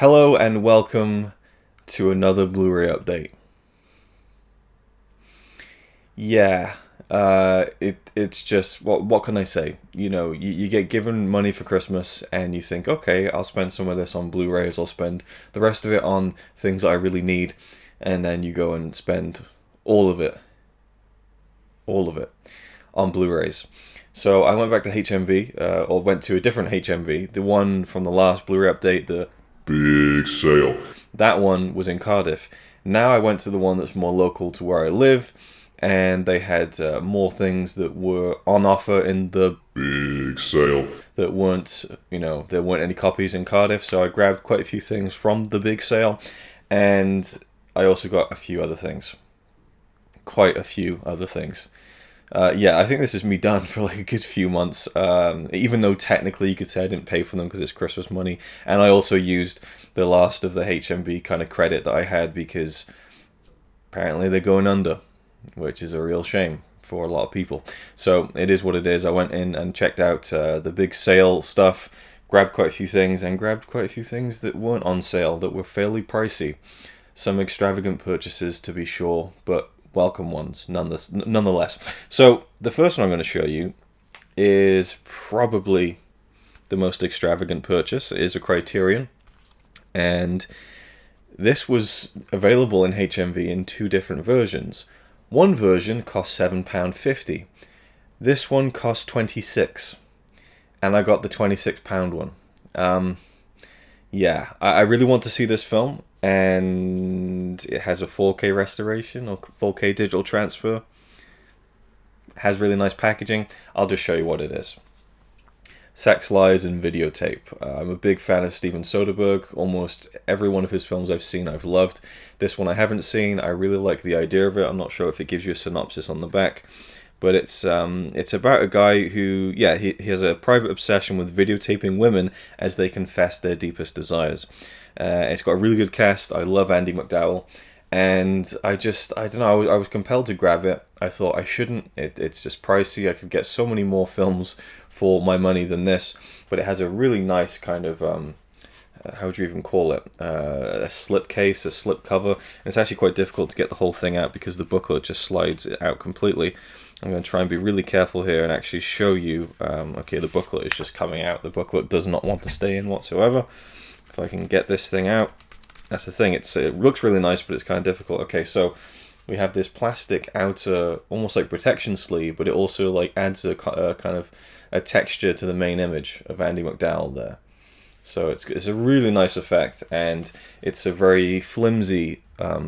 Hello and welcome to another Blu-ray update. Yeah, it's just what can I say? You get given money for Christmas and you think, okay, I'll spend some of this on Blu-rays, I'll spend the rest of it on things that I really need, and then you go and spend all of it, all of it on Blu-rays. So I went back to HMV, or went to a different HMV, the one from the last Blu-ray update, the big sale. That one was in Cardiff. Now I went to the one that's more local to where I live, and they had more things that were on offer in the big sale that weren't, there weren't any copies in Cardiff, so I grabbed quite a few things from the big sale, and I also got a few other things. Quite a few other things. Yeah, I think this is me done for like a good few months, even though technically you could say I didn't pay for them because it's Christmas money, and I also used the last of the HMV kind of credit that I had because apparently they're going under, which is a real shame for a lot of people. So it is what it is. I went in and checked out the big sale stuff, grabbed quite a few things, and grabbed quite a few things that weren't on sale, that were fairly pricey. Some extravagant purchases to be sure, but welcome ones nonetheless. So the first one I'm going to show you is probably the most extravagant purchase. It is a Criterion, and this was available in HMV in two different versions. One version cost £7.50. This one cost £26, and I got the £26 one. Yeah, I really want to see this film, and it has a 4K restoration or 4K digital transfer. It has really nice packaging. I'll just show you what it is. Sex, Lies, and Videotape. I'm a big fan of Steven Soderbergh. Almost every one of his films I've seen I've loved. This one I haven't seen. I really like the idea of it. I'm not sure if it gives you a synopsis on the back. But it's about a guy who, he has a private obsession with videotaping women as they confess their deepest desires. It's got a really good cast. I love Andy McDowell. And I don't know, I was compelled to grab it. I thought I shouldn't. It's just pricey. I could get so many more films for my money than this. But it has a really nice kind of, how would you even call it? A slip case, a slip cover. And it's actually quite difficult to get the whole thing out because the booklet just slides it out completely. I'm going to try and be really careful here and actually show you. Okay, the booklet is just coming out. The booklet does not want to stay in whatsoever. If I can get this thing out. That's the thing. It looks really nice, but it's kind of difficult. Okay, so we have this plastic outer, almost like protection sleeve, but it also like adds a kind of a texture to the main image of Andy McDowell there. So it's a really nice effect, and it's a very flimsy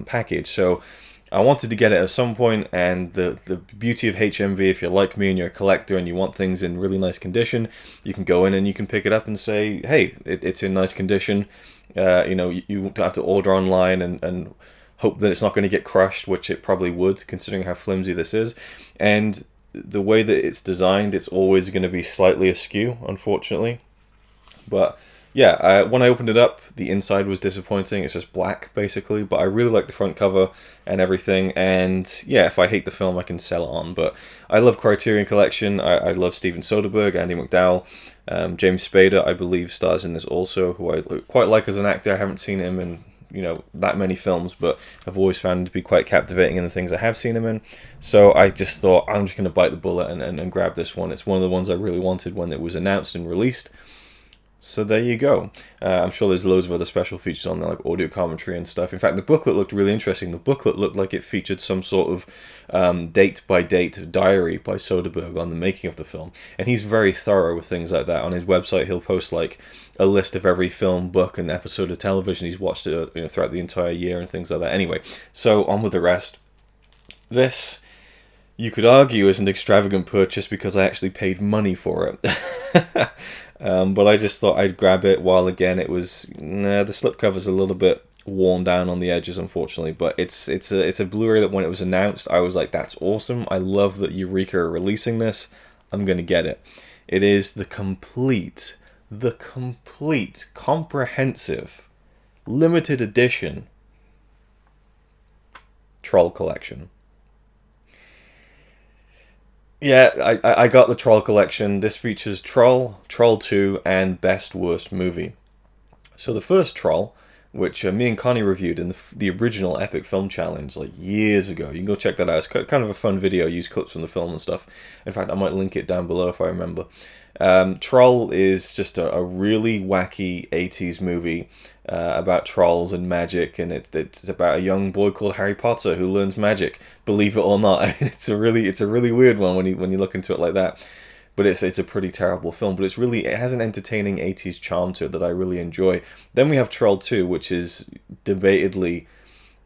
package. So I wanted to get it at some point, and the beauty of HMV, if you're like me and you're a collector and you want things in really nice condition, you can go in and you can pick it up and say, hey, it's in nice condition. You don't have to order online and hope that it's not going to get crushed, which it probably would, considering how flimsy this is. And the way that it's designed, it's always going to be slightly askew, unfortunately. But yeah, when I opened it up, the inside was disappointing. It's just black, basically. But I really like the front cover and everything. And yeah, if I hate the film, I can sell it on. But I love Criterion Collection. I love Steven Soderbergh, Andy McDowell. James Spader, I believe, stars in this also, who I quite like as an actor. I haven't seen him in that many films, but I've always found him to be quite captivating in the things I have seen him in. So I just thought, I'm just going to bite the bullet and grab this one. It's one of the ones I really wanted when it was announced and released. So there you go. I'm sure there's loads of other special features on there, like audio commentary and stuff. In fact, the booklet looked really interesting. The booklet looked like it featured some sort of date-by-date diary by Soderbergh on the making of the film. And he's very thorough with things like that. On his website, he'll post like a list of every film, book, and episode of television he's watched throughout the entire year and things like that. Anyway, so on with the rest. This, you could argue, is an extravagant purchase because I actually paid money for it. But I just thought I'd grab it while, again, it was... the slipcover's a little bit worn down on the edges, unfortunately. But it's a Blu-ray that when it was announced, I was like, that's awesome. I love that Eureka are releasing this. I'm going to get it. It is the complete, comprehensive, limited edition Troll Collection. Yeah, I got the Troll Collection. This features Troll, Troll 2, and Best Worst Movie. So the first Troll which me and Connie reviewed in the original Epic Film Challenge like years ago. You can go check that out. It's kind of a fun video. I use clips from the film and stuff. In fact, I might link it down below if I remember. Troll is just a really wacky 80s movie about trolls and magic, and it's about a young boy called Harry Potter who learns magic. Believe it or not, it's a really weird one when you look into it like that. But it's a pretty terrible film. But it has an entertaining 80s charm to it that I really enjoy. Then we have Troll 2, which is debatedly,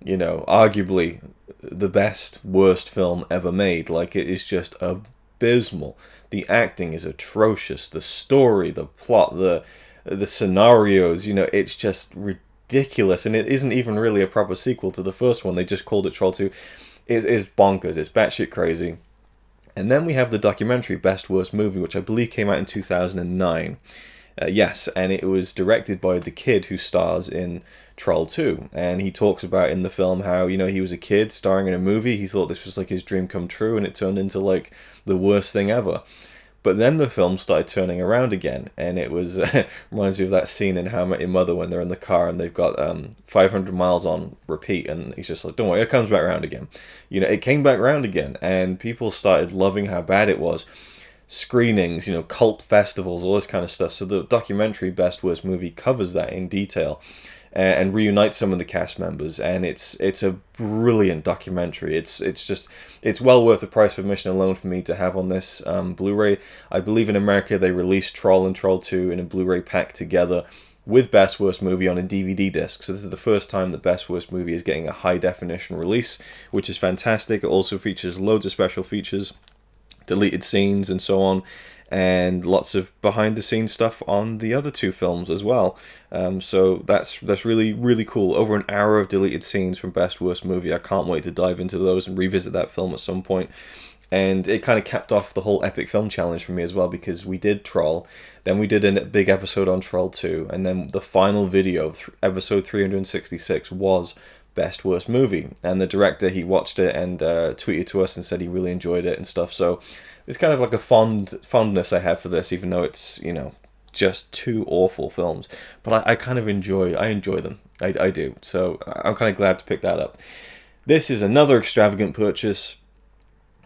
arguably the worst film ever made. Like, it is just abysmal. The acting is atrocious. The story, the plot, the scenarios, it's just ridiculous. And it isn't even really a proper sequel to the first one. They just called it Troll 2. It's bonkers. It's batshit crazy. And then we have the documentary Best Worst Movie, which I believe came out in 2009. Yes, and it was directed by the kid who stars in Troll 2. And he talks about in the film how, he was a kid starring in a movie. He thought this was like his dream come true, and it turned into like the worst thing ever. But then the film started turning around again, and it was reminds me of that scene in How I Met Your Mother when they're in the car and they've got 500 miles on repeat, and he's just like, don't worry, it comes back around again. It came back around again, and people started loving how bad it was. Screenings, cult festivals, all this kind of stuff. So the documentary Best Worst Movie covers that in detail and reunites some of the cast members, and it's a brilliant documentary. It's well worth the price of admission alone for me to have on this Blu-ray. I believe in America they released Troll and Troll 2 in a Blu-ray pack together with Best Worst Movie on a DVD disc. So this is the first time that Best Worst Movie is getting a high definition release, which is fantastic. It also features loads of special features, deleted scenes and so on, and lots of behind the scenes stuff on the other two films as well. So that's really, really cool. Over an hour of deleted scenes from Best Worst Movie. I can't wait to dive into those and revisit that film at some point. And it kind of capped off the whole Epic Film Challenge for me as well, because we did Troll, then we did a big episode on Troll 2, and then the final video, episode 366, was Best Worst Movie. And the director, he watched it and tweeted to us and said he really enjoyed it and stuff. So it's kind of like a fondness I have for this, even though it's, just two awful films. But I kind of enjoy them. I do. So I'm kind of glad to pick that up. This is another extravagant purchase,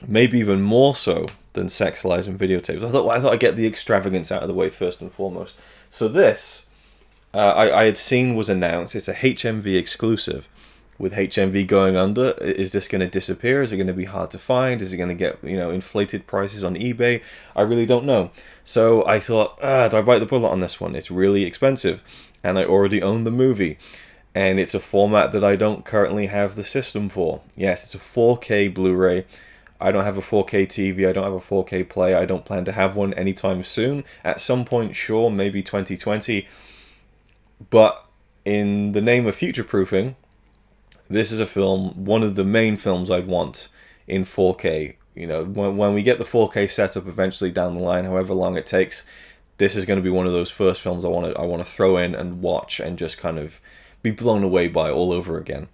maybe even more so than Sex, Lies and Videotapes. I thought I'd get the extravagance out of the way first and foremost. So this, I had seen was announced. It's a HMV exclusive. With HMV going under, is this going to disappear? Is it going to be hard to find? Is it going to get, inflated prices on eBay? I really don't know. So I thought, do I bite the bullet on this one? It's really expensive, and I already own the movie, and it's a format that I don't currently have the system for. Yes, it's a 4K Blu-ray. I don't have a 4K TV. I don't have a 4K player. I don't plan to have one anytime soon. At some point, sure, maybe 2020. But in the name of future-proofing, this is a film, one of the main films I'd want in 4K. When we get the 4K setup eventually down the line, however long it takes, this is going to be one of those first films I want to throw in and watch and just kind of be blown away by all over again.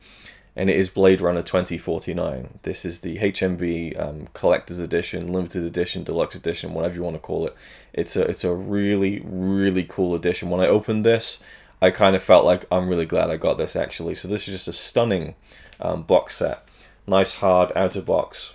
And it is Blade Runner 2049. This is the HMV Collector's Edition, Limited Edition, Deluxe Edition, whatever you want to call it. It's a really, really cool edition. When I opened this, I kind of felt like I'm really glad I got this actually. So this is just a stunning box set. Nice hard outer box.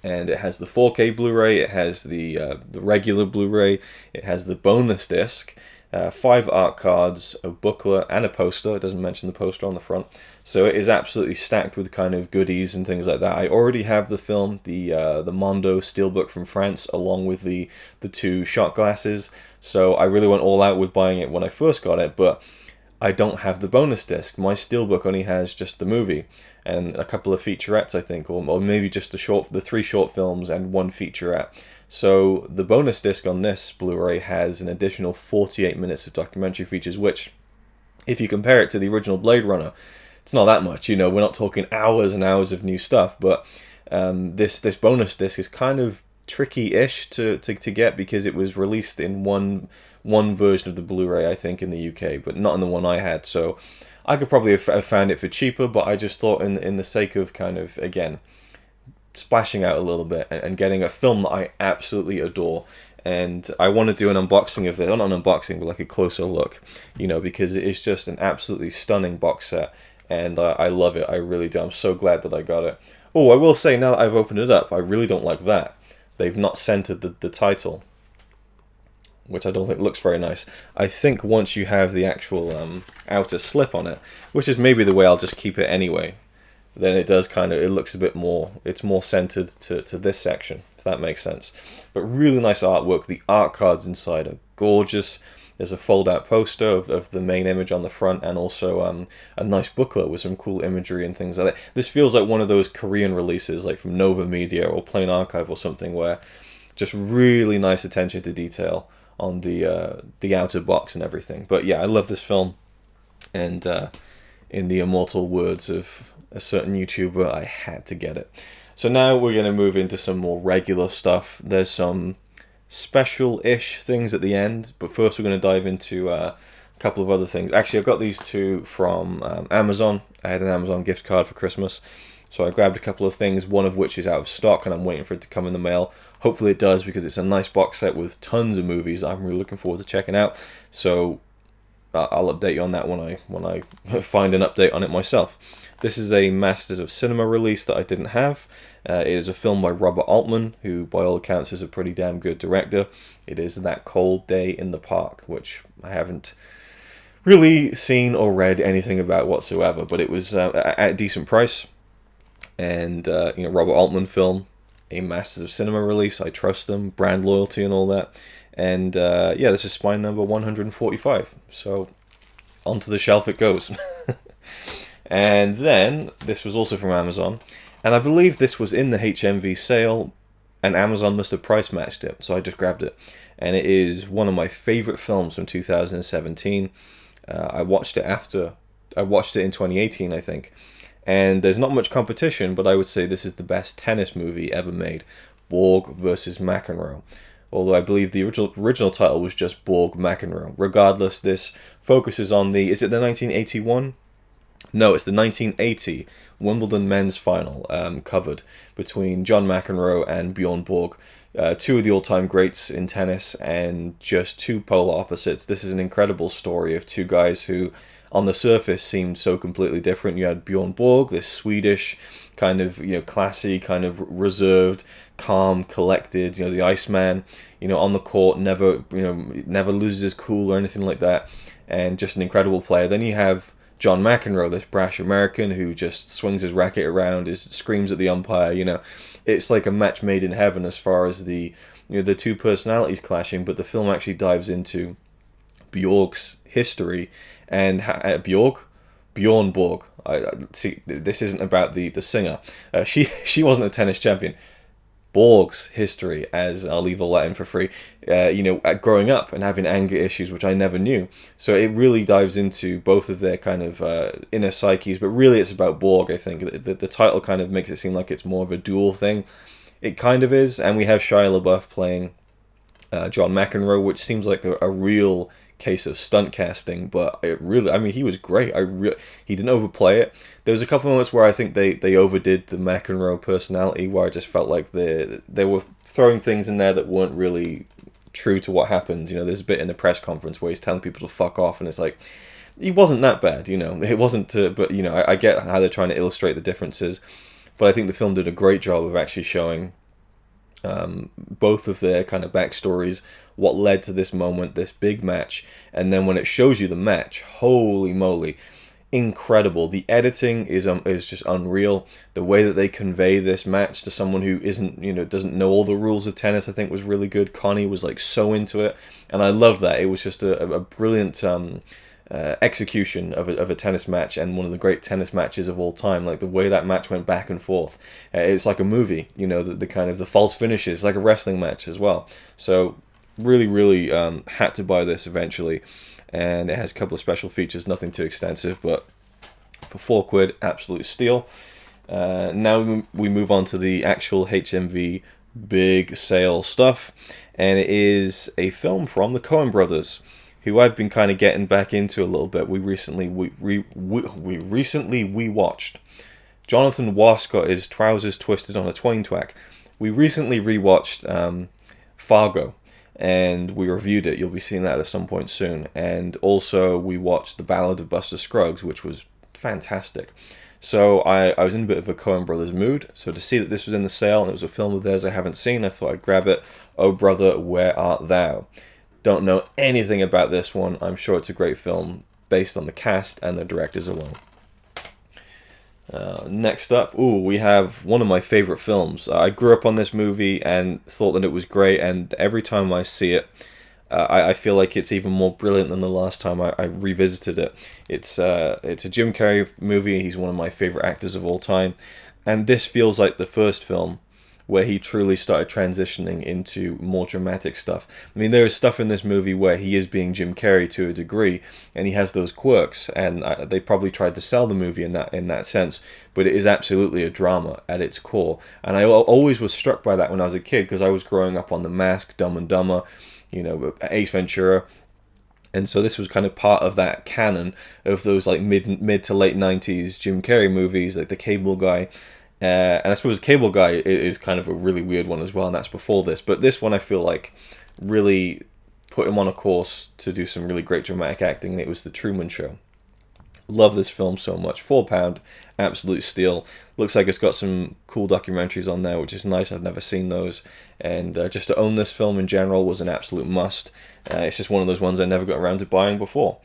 And it has the 4K Blu-ray, it has the regular Blu-ray, it has the bonus disc, 5 art cards, a booklet, and a poster. It doesn't mention the poster on the front. So it is absolutely stacked with kind of goodies and things like that. I already have the film, the Mondo Steelbook from France, along with the 2 shot glasses. So I really went all out with buying it when I first got it, but I don't have the bonus disc. My Steelbook only has just the movie and a couple of featurettes, I think, or maybe just the 3 short films and 1 featurette. So the bonus disc on this Blu-ray has an additional 48 minutes of documentary features, which, if you compare it to the original Blade Runner, it's not that much. We're not talking hours and hours of new stuff, but this bonus disc is kind of tricky-ish to get because it was released in one version of the Blu-ray, I think, in the UK, but not in the one I had. So I could probably have found it for cheaper, but I just thought in the sake of kind of, again, splashing out a little bit and getting a film that I absolutely adore and I want to do an unboxing of this, not an unboxing, but like a closer look, because it is just an absolutely stunning box set, and I love it. I really do. I'm so glad that I got it. Oh, I will say, now that I've opened it up, I really don't like that. They've not centered the title, which I don't think looks very nice. I think once you have the actual outer slip on it, which is maybe the way I'll just keep it anyway, then it does it looks a bit more, it's more centered to this section, if that makes sense. But really nice artwork. The art cards inside are gorgeous. There's a fold-out poster of the main image on the front, and also a nice booklet with some cool imagery and things like that. This feels like one of those Korean releases, like from Nova Media or Plain Archive or something, where just really nice attention to detail on the outer box and everything. But yeah, I love this film, and in the immortal words of a certain YouTuber, I had to get it. So now we're going to move into some more regular stuff. There's some special-ish things at the end, but first we're going to dive into a couple of other things. Actually, I've got these two from Amazon. I had an Amazon gift card for Christmas, so I grabbed a couple of things, one of which is out of stock, and I'm waiting for it to come in the mail. Hopefully it does, because it's a nice box set with tons of movies I'm really looking forward to checking out. So I'll update you on that when I find an update on it myself. This is a Masters of Cinema release that I didn't have. It is a film by Robert Altman, who by all accounts is a pretty damn good director. It is That Cold Day in the Park, which I haven't really seen or read anything about whatsoever, but it was at a decent price. And Robert Altman film, a Masters of Cinema release. I trust them, brand loyalty and all that. And yeah, this is spine number 145. So onto the shelf it goes. And then this was also from Amazon, and I believe this was in the HMV sale, and Amazon must have price matched it, so I just grabbed it. And it is one of my favorite films from 2017. I watched it in 2018, I think. And there's not much competition, but I would say this is the best tennis movie ever made. Borg versus McEnroe. Although I believe the original title was just Borg McEnroe. Regardless, this focuses on is it the 1981? No, it's the 1980 Wimbledon men's final, covered between John McEnroe and Bjorn Borg. Two of the all-time greats in tennis, and just two polar opposites. This is an incredible story of two guys who, on the surface, seemed so completely different. You had Bjorn Borg, this Swedish, kind of, classy, kind of reserved, calm, collected, the Iceman, on the court, never loses his cool or anything like that, and just an incredible player. Then you have John McEnroe, this brash American who just swings his racket around, screams at the umpire. It's like a match made in heaven as far as the two personalities clashing. But the film actually dives into Bjork's history and Bjorn Borg. I see. This isn't about the singer. She wasn't a tennis champion. Borg's history, as I'll leave all that in for free, growing up and having anger issues, which I never knew. So it really dives into both of their kind of inner psyches, but really it's about Borg, I think. The title kind of makes it seem like it's more of a dual thing. It kind of is, and we have Shia LaBeouf playing John McEnroe, which seems like a real case of stunt casting, but it really, he was great. He didn't overplay it. There was a couple of moments where I think they overdid the McEnroe personality, where I just felt like they were throwing things in there that weren't really true to what happened. There's a bit in the press conference where he's telling people to fuck off, and it's like, he wasn't that bad, it wasn't, but I get how they're trying to illustrate the differences, but I think the film did a great job of actually showing both of their kind of backstories, what led to this moment, this big match, and then when it shows you the match, holy moly, incredible. The editing is just unreal. The way that they convey this match to someone who doesn't know all the rules of tennis, I think was really good. Connie was like so into it, and I loved that. It was just a brilliant execution of a tennis match, and one of the great tennis matches of all time. Like the way that match went back and forth, it's like a movie. The kind of the false finishes, like a wrestling match as well. So really had to buy this eventually, and it has a couple of special features, nothing too extensive, but for £4, absolute steal. Now we move on to the actual HMV big sale stuff, and it is a film from the Coen brothers, who I've been kind of getting back into a little bit. We recently watched. Jonathan Wass got his trousers twisted on a twine twack. We recently rewatched Fargo, and we reviewed it. You'll be seeing that at some point soon. And also we watched The Ballad of Buster Scruggs, which was fantastic. So I was in a bit of a Coen Brothers mood. So to see that this was in the sale and it was a film of theirs I haven't seen, I thought I'd grab it. Oh Brother, Where Art Thou? Don't know anything about this one. I'm sure it's a great film based on the cast and the directors alone. Next up, we have one of my favorite films. I grew up on this movie and thought that it was great, and every time I see it, I feel like it's even more brilliant than the last time I revisited it. It's a Jim Carrey movie. He's one of my favorite actors of all time, and this feels like the first film where he truly started transitioning into more dramatic stuff. I mean, there is stuff in this movie where he is being Jim Carrey to a degree, and he has those quirks, and they probably tried to sell the movie in that sense, but it is absolutely a drama at its core. And I always was struck by that when I was a kid, because I was growing up on The Mask, Dumb and Dumber, Ace Ventura. And so this was kind of part of that canon of those like mid to late 90s Jim Carrey movies, like The Cable Guy. And I suppose Cable Guy is kind of a really weird one as well, and that's before this. But this one I feel like really put him on a course to do some really great dramatic acting, and it was The Truman Show. Love this film so much. £4, absolute steal. Looks like it's got some cool documentaries on there, which is nice. I've never seen those. And just to own this film in general was an absolute must. It's just one of those ones I never got around to buying before.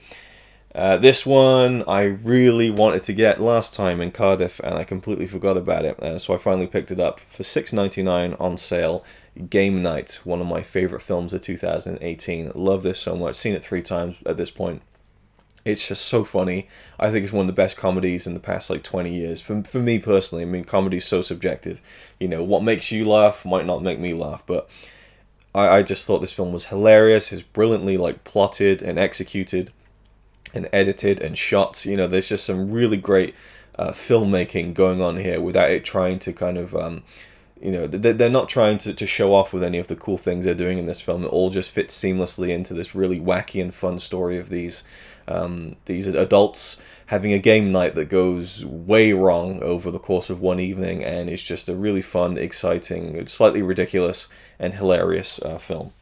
This one I really wanted to get last time in Cardiff, and I completely forgot about it. So I finally picked it up for $6.99 on sale. Game Night, one of my favorite films of 2018. Love this so much. Seen it 3 times at this point. It's just so funny. I think it's one of the best comedies in the past 20 years. For me personally, I mean, comedy's so subjective. What makes you laugh might not make me laugh, but I just thought this film was hilarious. It's brilliantly plotted and executed and edited and shot. There's just some really great filmmaking going on here without it trying to kind of, they're not trying to show off with any of the cool things they're doing in this film. It all just fits seamlessly into this really wacky and fun story of these adults having a game night that goes way wrong over the course of one evening, and it's just a really fun, exciting, slightly ridiculous, and hilarious film.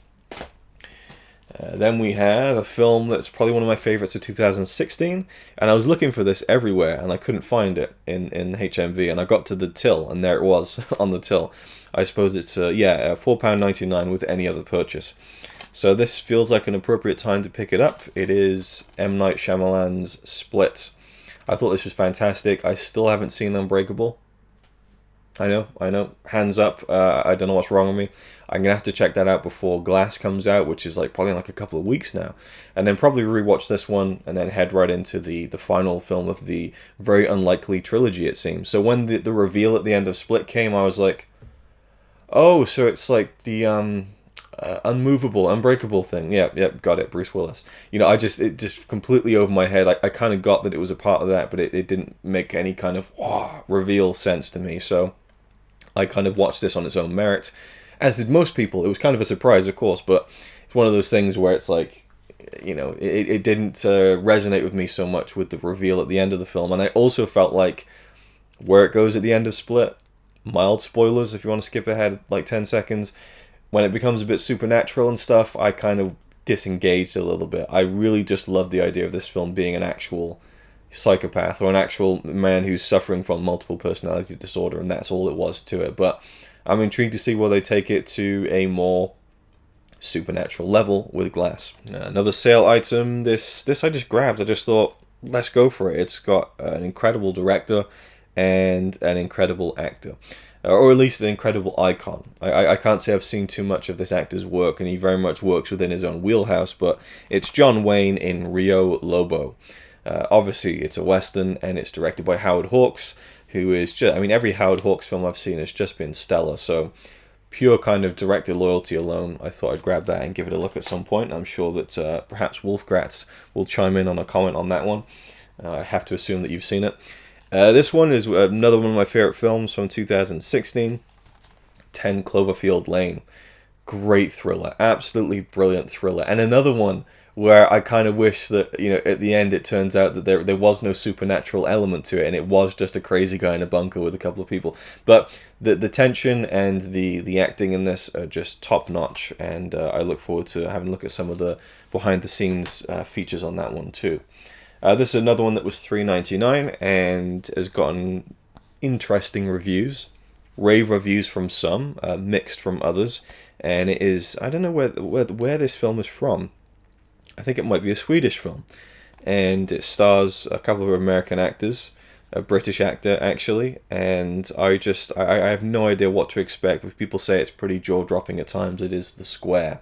Then we have a film that's probably one of my favorites of 2016, and I was looking for this everywhere and I couldn't find it in HMV, and I got to the till and there it was on the till. I suppose it's £4.99 with any other purchase. So this feels like an appropriate time to pick it up. It is M. Night Shyamalan's Split. I thought this was fantastic. I still haven't seen Unbreakable. I know. Hands up. I don't know what's wrong with me. I'm going to have to check that out before Glass comes out, which is probably a couple of weeks now. And then probably rewatch this one and then head right into the final film of the very unlikely trilogy, it seems. So when the reveal at the end of Split came, I was like, oh, so it's the Unbreakable thing. Yep, got it. Bruce Willis. It just completely over my head. I kind of got that it was a part of that, but it didn't make any kind of reveal sense to me. So I kind of watched this on its own merit, as did most people. It was kind of a surprise, of course, but it's one of those things where it's it didn't resonate with me so much with the reveal at the end of the film. And I also felt like where it goes at the end of Split, mild spoilers if you want to skip ahead 10 seconds, when it becomes a bit supernatural and stuff, I kind of disengaged a little bit. I really just love the idea of this film being an actual psychopath or an actual man who's suffering from multiple personality disorder, and that's all it was to it. But I'm intrigued to see where they take it to a more supernatural level with Glass. Another sale item, this I just grabbed. I just thought, let's go for it. It's got an incredible director and an incredible actor. Or at least an incredible icon. I can't say I've seen too much of this actor's work, and he very much works within his own wheelhouse, but it's John Wayne in Rio Lobo. Obviously, it's a Western, and it's directed by Howard Hawks, who is just, every Howard Hawks film I've seen has just been stellar, so pure kind of director loyalty alone, I thought I'd grab that and give it a look at some point. I'm sure that perhaps Wolfgratz will chime in on a comment on that one. I have to assume that you've seen it. This one is another one of my favorite films from 2016, 10 Cloverfield Lane. Great thriller, absolutely brilliant thriller. And another one where I kind of wish that, at the end it turns out that there was no supernatural element to it, and it was just a crazy guy in a bunker with a couple of people. But the tension and the acting in this are just top notch, and I look forward to having a look at some of the behind the scenes features on that one too. This is another one that was $3.99 and has gotten interesting reviews, rave reviews from some, mixed from others, and it is, I don't know where this film is from. I think it might be a Swedish film, and it stars a couple of American actors, a British actor actually, and I have no idea what to expect, but people say it's pretty jaw-dropping at times. It is The Square.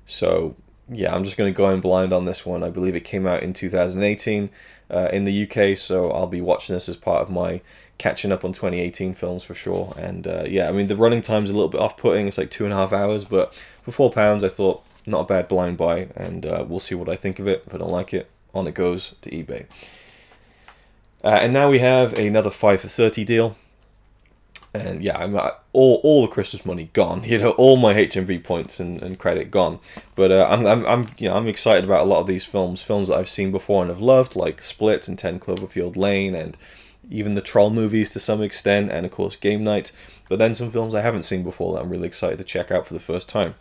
So yeah, I'm just going to go in blind on this one. I believe it came out in 2018 in the UK, so I'll be watching this as part of my catching up on 2018 films for sure. And yeah, I mean, the running time's a little bit off-putting. It's like 2.5 hours, but for £4, I thought not a bad blind buy, and we'll see what I think of it. If I don't like it, on it goes to eBay. And now we have another 5 for 30 deal. And yeah, I'm all the Christmas money gone. All my HMV points and credit gone. But I'm excited about a lot of these films that I've seen before and have loved, like Split and 10 Cloverfield Lane, and even the Troll movies to some extent, and of course Game Night. But then some films I haven't seen before that I'm really excited to check out for the first time.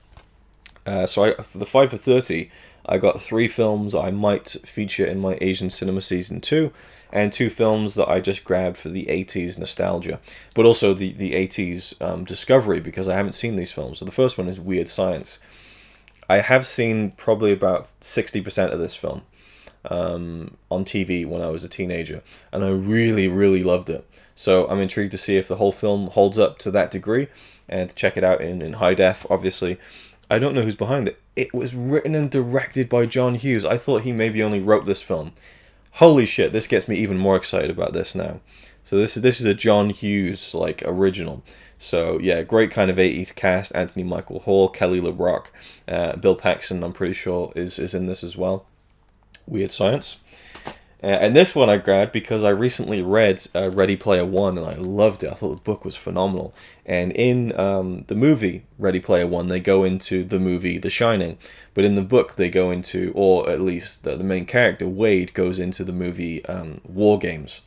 So for the 5 for 30, I got 3 films I might feature in my Asian Cinema Season 2, and 2 films that I just grabbed for the 80s nostalgia, but also the 80s discovery, because I haven't seen these films. So the first one is Weird Science. I have seen probably about 60% of this film on TV when I was a teenager, and I really, really loved it. So I'm intrigued to see if the whole film holds up to that degree, and to check it out in high def, obviously. I don't know who's behind it. It was written and directed by John Hughes. I thought he maybe only wrote this film. Holy shit, this gets me even more excited about this now. So this is a John Hughes original. So yeah, great kind of 80s cast. Anthony Michael Hall, Kelly LeBrock, Bill Paxton, I'm pretty sure is in this as well. Weird Science. And this one I grabbed because I recently read Ready Player One, and I loved it. I thought the book was phenomenal. And in the movie Ready Player One, they go into the movie The Shining. But in the book, they go into, or at least the main character, Wade, goes into the movie War Games.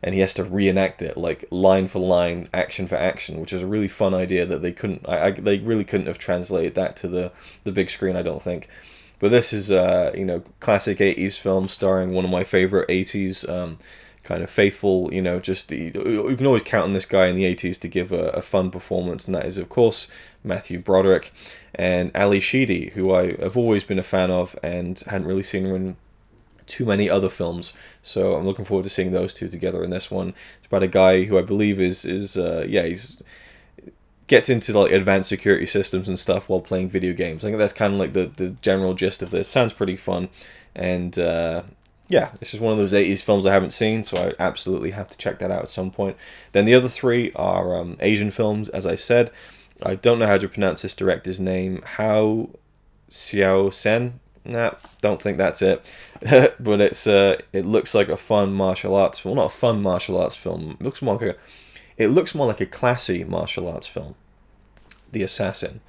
And he has to reenact it, like line for line, action for action, which is a really fun idea that they couldn't. They really couldn't have translated that to the big screen, I don't think. But this is, classic 80s film starring one of my favorite 80s kind of faithful, you can always count on this guy in the 80s to give a fun performance, and that is, of course, Matthew Broderick and Ali Sheedy, who I have always been a fan of and hadn't really seen her in too many other films. So I'm looking forward to seeing those two together in this one. It's about a guy who I believe he's gets into advanced security systems and stuff while playing video games. I think that's kind of like the general gist of this. Sounds pretty fun, and yeah, it's just one of those 80s films I haven't seen, so I absolutely have to check that out at some point. Then the other 3 are Asian films, as I said. I don't know how to pronounce this director's name. Hao Xiao Sen? Nah, don't think that's it. But it looks like a fun martial arts film. Well, not a fun martial arts film. It looks more like a classy martial arts film. The Assassin.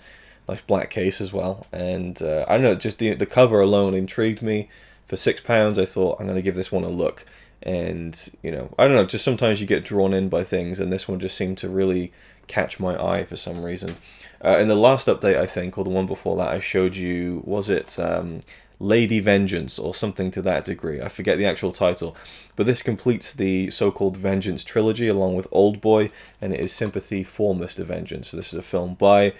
Nice black case as well. And I don't know, just the cover alone intrigued me. For £6, I thought, I'm going to give this one a look. And, I don't know, just sometimes you get drawn in by things, and this one just seemed to really catch my eye for some reason. In the last update, I think, or the one before that, I showed you, was it Lady Vengeance, or something to that degree? I forget the actual title. But this completes the so-called Vengeance trilogy, along with Old Boy, and it is Sympathy for Mr. Vengeance. So this is a film by,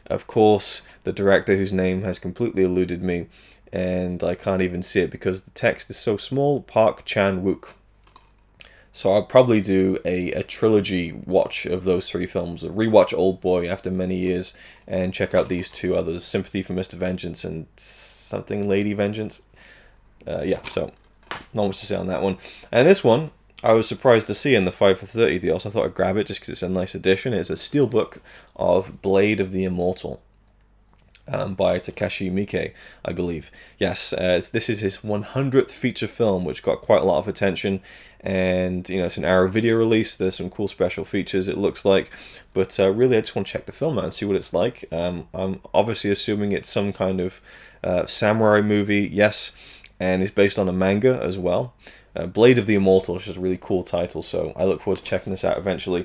of course, the director whose name has completely eluded me, and I can't even see it because the text is so small, Park Chan-wook. So I'll probably do a trilogy watch of those 3 films, a rewatch Old Boy after many years, and check out these 2 others, Sympathy for Mr. Vengeance and something Lady Vengeance. Yeah, so not much to say on that one. And this one, I was surprised to see in the 5 for 30 deal, so I thought I'd grab it just because it's a nice edition. It's a steelbook of Blade of the Immortal. by Takashi Miike, I believe. Yes, this is his 100th feature film, which got quite a lot of attention. And, you know, it's an Arrow video release. There's some cool special features, it looks like. But really, I just want to check the film out and see what it's like. I'm obviously assuming it's some kind of samurai movie, yes. And it's based on a manga as well. Blade of the Immortal, which is a really cool title. So I look forward to checking this out eventually.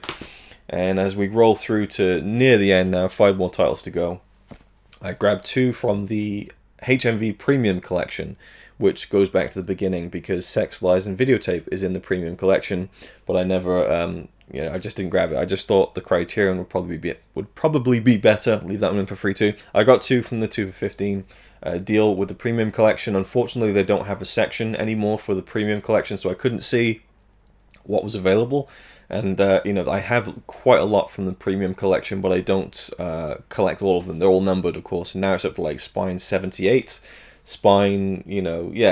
And as we roll through to near the end now, 5 more titles to go. I grabbed 2 from the HMV Premium Collection, which goes back to the beginning because Sex, Lies, and Videotape is in the Premium Collection, but I never, I just didn't grab it. I just thought the Criterion would probably be better. Leave that one in for free too. I got 2 from the 2 for 15 deal with the Premium Collection. Unfortunately, they don't have a section anymore for the Premium Collection, so I couldn't see what was available. And, I have quite a lot from the Premium Collection, but I don't collect all of them. They're all numbered, of course, and now it's up to, like, Spine 78. Spine,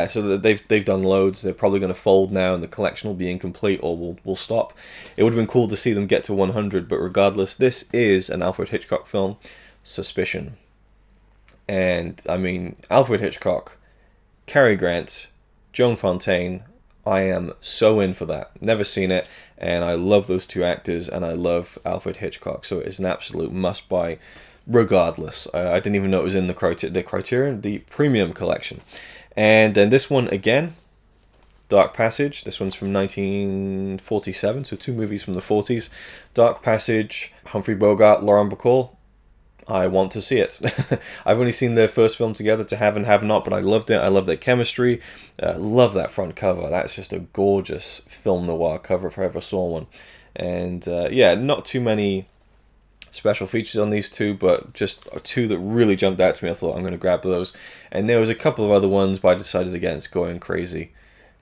so they've done loads. They're probably going to fold now, and the collection will be incomplete, or will stop. It would have been cool to see them get to 100, but regardless, this is an Alfred Hitchcock film, Suspicion. And, I mean, Alfred Hitchcock, Cary Grant, Joan Fontaine, I am so in for that. Never seen it, and I love those 2 actors, and I love Alfred Hitchcock, so it's an absolute must-buy regardless. I didn't even know it was in the Criterion, the Premium Collection. And then this one again, Dark Passage. This one's from 1947, so 2 movies from the 40s. Dark Passage, Humphrey Bogart, Lauren Bacall. I want to see it. I've only seen their first film together, To Have and Have Not, but I loved it. I love their chemistry. Love that front cover. That's just a gorgeous film noir cover if I ever saw one. And not too many special features on these 2, but just 2 that really jumped out to me. I thought I'm going to grab those. And there was a couple of other ones, but I decided against going crazy,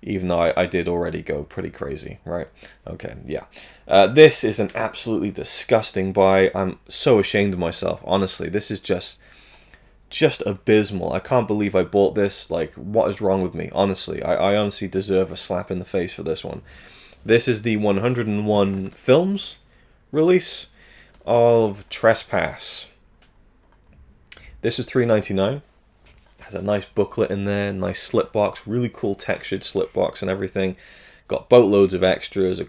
even though I did already go pretty crazy, right? Okay, yeah. This is an absolutely disgusting buy. I'm so ashamed of myself, honestly. This is just abysmal. I can't believe I bought this. Like, what is wrong with me? Honestly, I honestly deserve a slap in the face for this one. This is the 101 Films release of Trespass. This is $3.99. Has a nice booklet in there, nice slip box, really cool textured slip box and everything. Got boatloads of extras,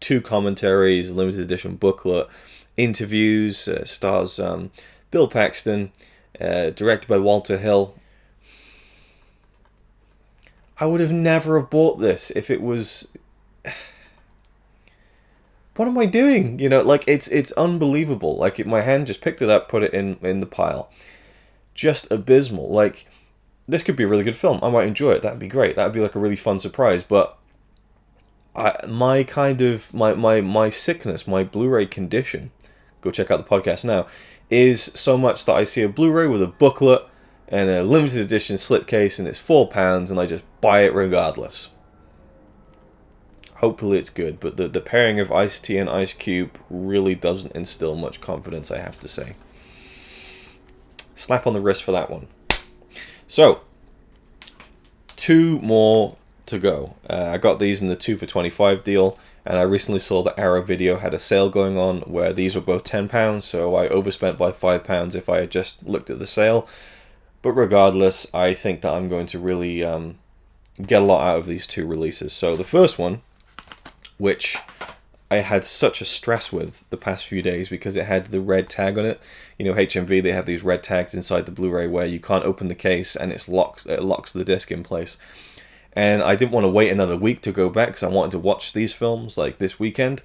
2 commentaries, a limited edition booklet, interviews, stars Bill Paxton, directed by Walter Hill. I would have never have bought this if it was... What am I doing? It's unbelievable. Like, my hand just picked it up, put it in the pile. Just abysmal. Like, this could be a really good film. I might enjoy it. That'd be great. That'd be like a really fun surprise. But my sickness, my Blu-ray condition, go check out the podcast now, is so much that I see a Blu-ray with a booklet and a limited edition slipcase and it's £4 and I just buy it regardless. Hopefully it's good, but the pairing of Ice-T and Ice Cube really doesn't instill much confidence, I have to say. Slap on the wrist for that one. So, 2 more to go. I got these in the 2 for 25 deal, and I recently saw that Arrow Video had a sale going on where these were both £10, so I overspent by £5 if I had just looked at the sale. But regardless, I think that I'm going to really get a lot out of these 2 releases. So the first one, which I had such a stress with the past few days because it had the red tag on it. HMV, they have these red tags inside the Blu-ray where you can't open the case and it locks the disc in place. And I didn't want to wait another week to go back because I wanted to watch these films like this weekend.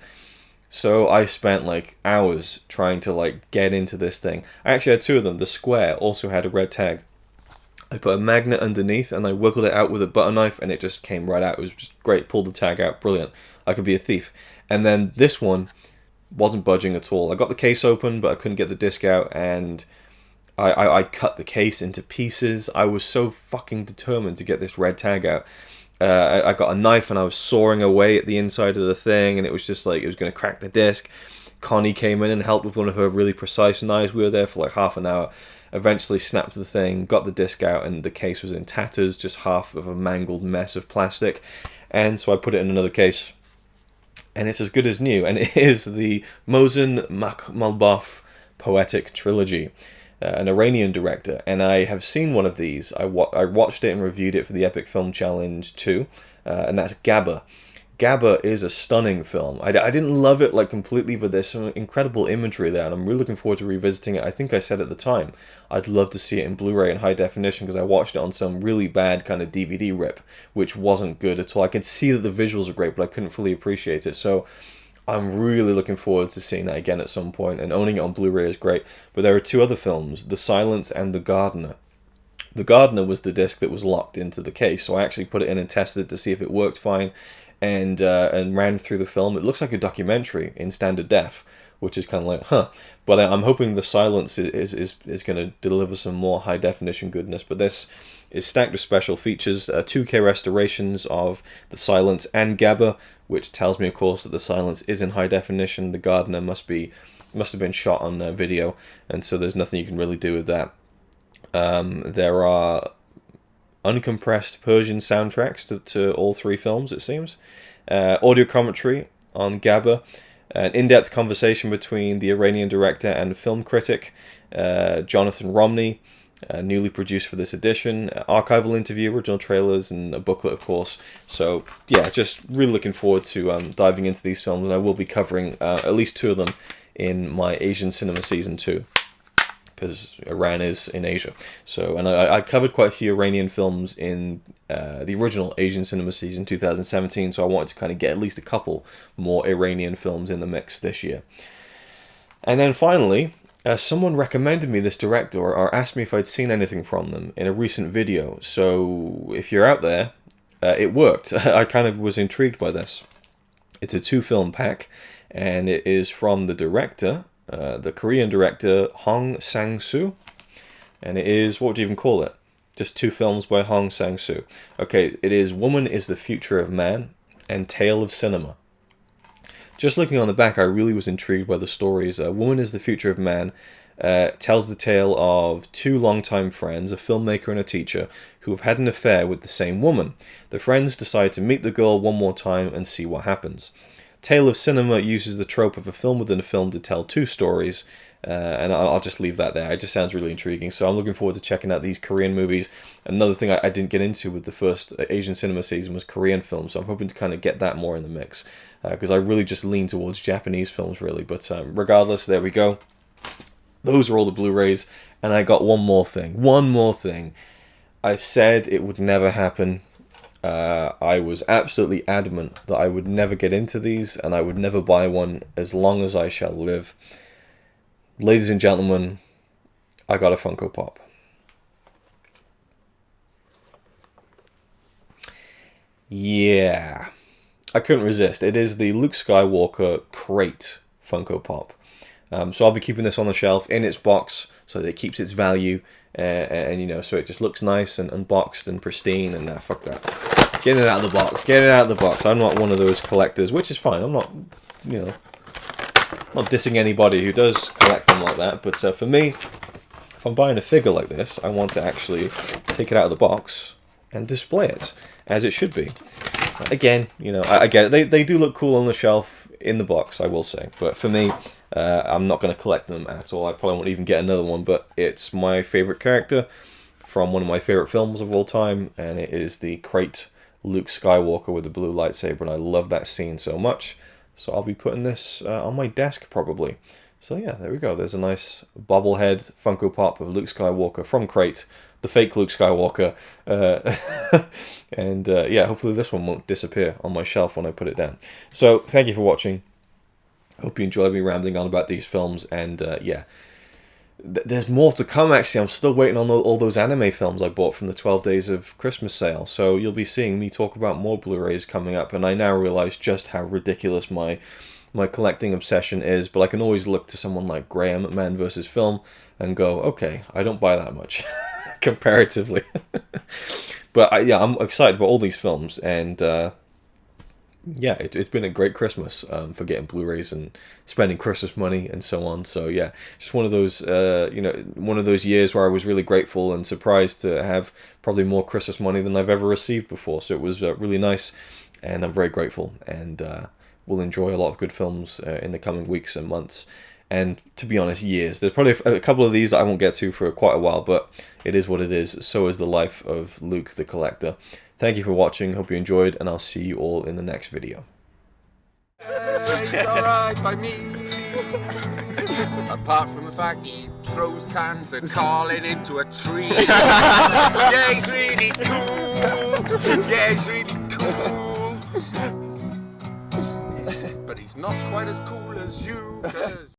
So I spent like hours trying to get into this thing. I actually had 2 of them. The square also had a red tag. I put a magnet underneath and I wiggled it out with a butter knife and it just came right out. It was just great. Pulled the tag out. Brilliant. I could be a thief. And then this one wasn't budging at all. I got the case open, but I couldn't get the disc out, and I cut the case into pieces. I was so fucking determined to get this red tag out. I got a knife and I was sawing away at the inside of the thing, and it was just like it was going to crack the disc. Connie came in and helped with one of her really precise knives. We were there for like half an hour. Eventually snapped the thing, got the disc out, and the case was in tatters, just half of a mangled mess of plastic. And so I put it in another case. And it's as good as new, and it is the Mohsen Makhmalbaf Poetic Trilogy. an Iranian director, and I have seen one of these. I watched it and reviewed it for the Epic Film Challenge 2, and that's Gabba. Gabba is a stunning film. I didn't love it like completely, but there's some incredible imagery there, and I'm really looking forward to revisiting it. I think I said at the time I'd love to see it in Blu-ray in high definition, because I watched it on some really bad kind of DVD rip, which wasn't good at all. I could see that the visuals are great, but I couldn't fully appreciate it. So I'm really looking forward to seeing that again at some point, and owning it on Blu-ray is great. But there are two other films, The Silence and The Gardener. The Gardener was the disc that was locked into the case, so I actually put it in and tested to see if it worked fine, and ran through the film. It looks like a documentary in standard def, which is kind of like, huh. But I'm hoping The Silence is going to deliver some more high definition goodness. But this is stacked with special features, 2K restorations of The Silence and Gabba, which tells me, of course, that The Silence is in high definition. The Gardener must have been shot on video, and so there's nothing you can really do with that. There are uncompressed Persian soundtracks to all three films, it seems. Audio commentary on Gabba. An in-depth conversation between the Iranian director and film critic, Jonathan Romney, newly produced for this edition. Archival interview, original trailers, and a booklet, of course. So, yeah, just really looking forward to diving into these films, and I will be covering at least two of them in my Asian Cinema Season 2. Because Iran is in Asia. So, and I covered quite a few Iranian films in the original Asian Cinema Season 2017, so I wanted to kind of get at least a couple more Iranian films in the mix this year. And then finally, someone recommended me this director, or asked me if I'd seen anything from them in a recent video. So if you're out there, it worked. I kind of was intrigued by this. It's a 2-film pack, and it is from the director, the Korean director Hong Sang-soo, and it is, what would you even call it? Just 2 films by Hong Sang-soo. Okay, it is Woman is the Future of Man and Tale of Cinema. Just looking on the back, I really was intrigued by the stories. Woman is the Future of Man tells the tale of 2 longtime friends, a filmmaker and a teacher, who have had an affair with the same woman. The friends decide to meet the girl one more time and see what happens. Tale of Cinema uses the trope of a film within a film to tell 2 stories, and I'll just leave that there. It just sounds really intriguing, so I'm looking forward to checking out these Korean movies. Another thing I didn't get into with the first Asian Cinema Season was Korean films, so I'm hoping to kind of get that more in the mix, because I really just lean towards Japanese films, really. But regardless, there we go. Those are all the Blu-rays, and I got one more thing. One more thing. I said it would never happen. I was absolutely adamant that I would never get into these, and I would never buy one as long as I shall live. Ladies and gentlemen, I got a Funko Pop. Yeah, I couldn't resist. It is the Luke Skywalker crate Funko Pop. So I'll be keeping this on the shelf in its box so that it keeps its value, and you know, so it just looks nice and unboxed and pristine. And fuck that. Get it out of the box. Get it out of the box. I'm not one of those collectors, which is fine. I'm not, you know, not dissing anybody who does collect them like that. But for me, if I'm buying a figure like this, I want to actually take it out of the box and display it as it should be. Again, you know, I get it. They do look cool on the shelf in the box, I will say. But for me, I'm not going to collect them at all. I probably won't even get another one. But it's my favorite character from one of my favorite films of all time, and it is the crate Luke Skywalker with the blue lightsaber, and I love that scene so much. So I'll be putting this on my desk probably. So yeah, there we go. There's a nice bobblehead Funko Pop of Luke Skywalker from Crate, the fake Luke Skywalker. And yeah, hopefully this one won't disappear on my shelf when I put it down. So thank you for watching. Hope you enjoyed me rambling on about these films, and yeah. There's more to come, actually. I'm still waiting on all those anime films I bought from the 12 Days of Christmas sale. So you'll be seeing me talk about more Blu-rays coming up. And I now realize just how ridiculous my collecting obsession is. But I can always look to someone like Graham at Man vs. Film and go, okay, I don't buy that much comparatively. But yeah, I'm excited about all these films. And yeah, it's been a great Christmas for getting Blu-rays and spending Christmas money and so on. So yeah, just one of those, you know, one of those years where I was really grateful and surprised to have probably more Christmas money than I've ever received before. So it was really nice, and I'm very grateful. And we'll enjoy a lot of good films in the coming weeks and months. and to be honest, years. There's probably a couple of these that I won't get to for quite a while, but it is what it is. So is the life of Luke the Collector. Thank you for watching, hope you enjoyed, and I'll see you all in the next video. It's alright by me. Apart from the fact he throws cans of Carlin into a tree. Yeah, he's really cool. Yeah, he's really cool. But he's not quite as cool as you.